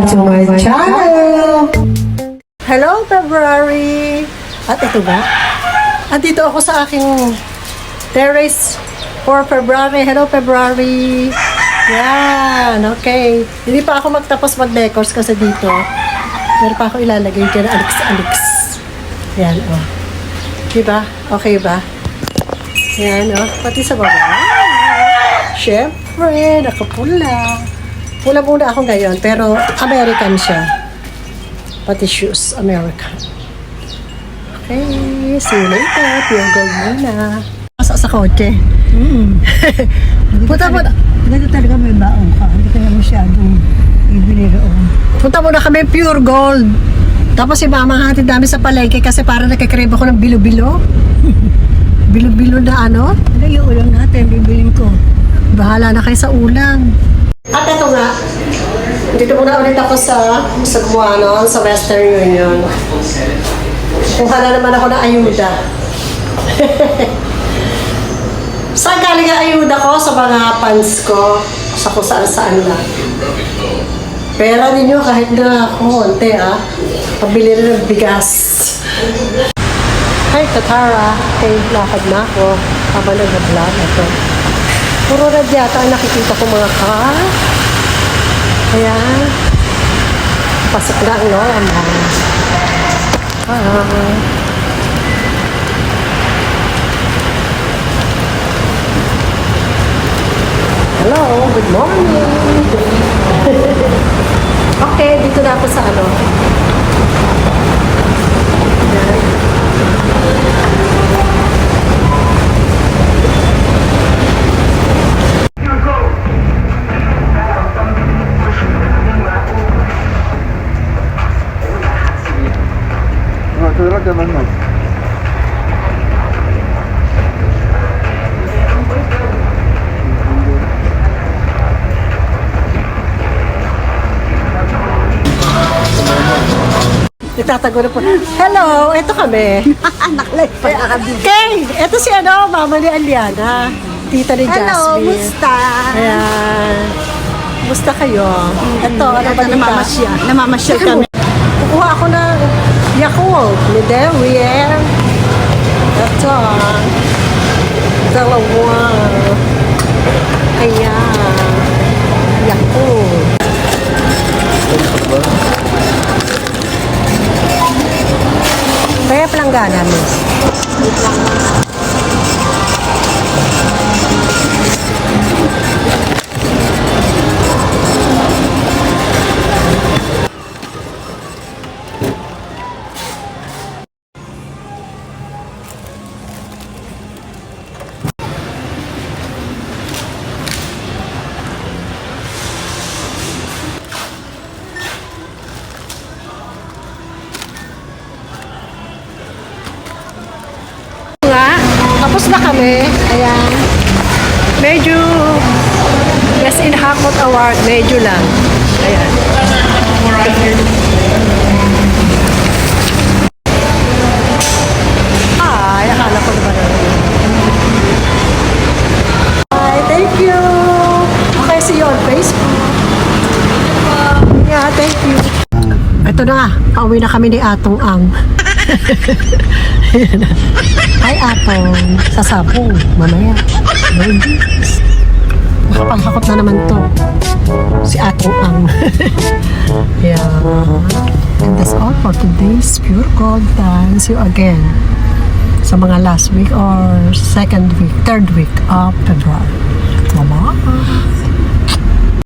to my channel! Hello, February! At ito ba? Andito ako sa aking terrace for February. Hello, February! Yan, okay. Hindi pa ako magtapos mag-decors kasi dito. Meron pa ako ilalagay dyan, alix-alix. Yan, oh. Diba? Okay ba? Yan, oh. Pati sa baba. Siyempre, nakapula. Pula muna ako ngayon, pero American siya. Pati shoes, American. Okay, see you later. Pure gold muna. Sa kotse. Punta mo na. Ganito talaga may baong ka. Hindi kaya masyadong ibili roon. Punta muna kami pure gold. Tapos si mama hatid namin sa palengke kasi para nagkakrib ako ng bilo-bilo. Bilo-bilo na ano? Hindi, yung ulang natin, bibilin ko. Bahala na kayo sa ulam. At ito nga, dito muna ulit ako sa Guano, sa Western Union. Kuha na naman ako ng ayuda. Saan galing ang ayuda ko? Sa mga pants ko, sa kung saan-saan lang. Pera ninyo kahit na konti pabili na ng bigas. Hi, Katara. Okay, lakad na ako. Habang nag-vlog ito. Puro red yata ang nakikita ko mga car. Ayan. Pasok na ang normal. Hello, good morning. Okay, dito na ako sa ano. Ayan. Natural naman mo. Nagtatago na po. Hello, ito kami. Anak pa nakabili. Okay, ito si mama ni Aliana. Tita ni Jasmine. Hello, musta? Ayan. Musta kayo? Ito, ano ba Namamasyal. Namamasyal kami. Kukuha ako ng Yakult ni Derriere. Ito. Dalawa. Ayan. Yakult. Kaya palanggana, miss. Tapos na kami. Ayan. Medyo Best in Hakot Award. Medyo lang. Ayan. Ay, akala ko naman. Hi, thank you. Okay, see you on Facebook. Yeah, thank you. Ito na nga. Pauwi na kami ni Atong Ang. Hi, Atong. Sasabong. Mamaya. Makapanghakot na naman to. Si Atong Ang. Yeah. And that's all for today's Pure Gold Time. See you again sa mga last week or second week, third week of February. Bye-bye.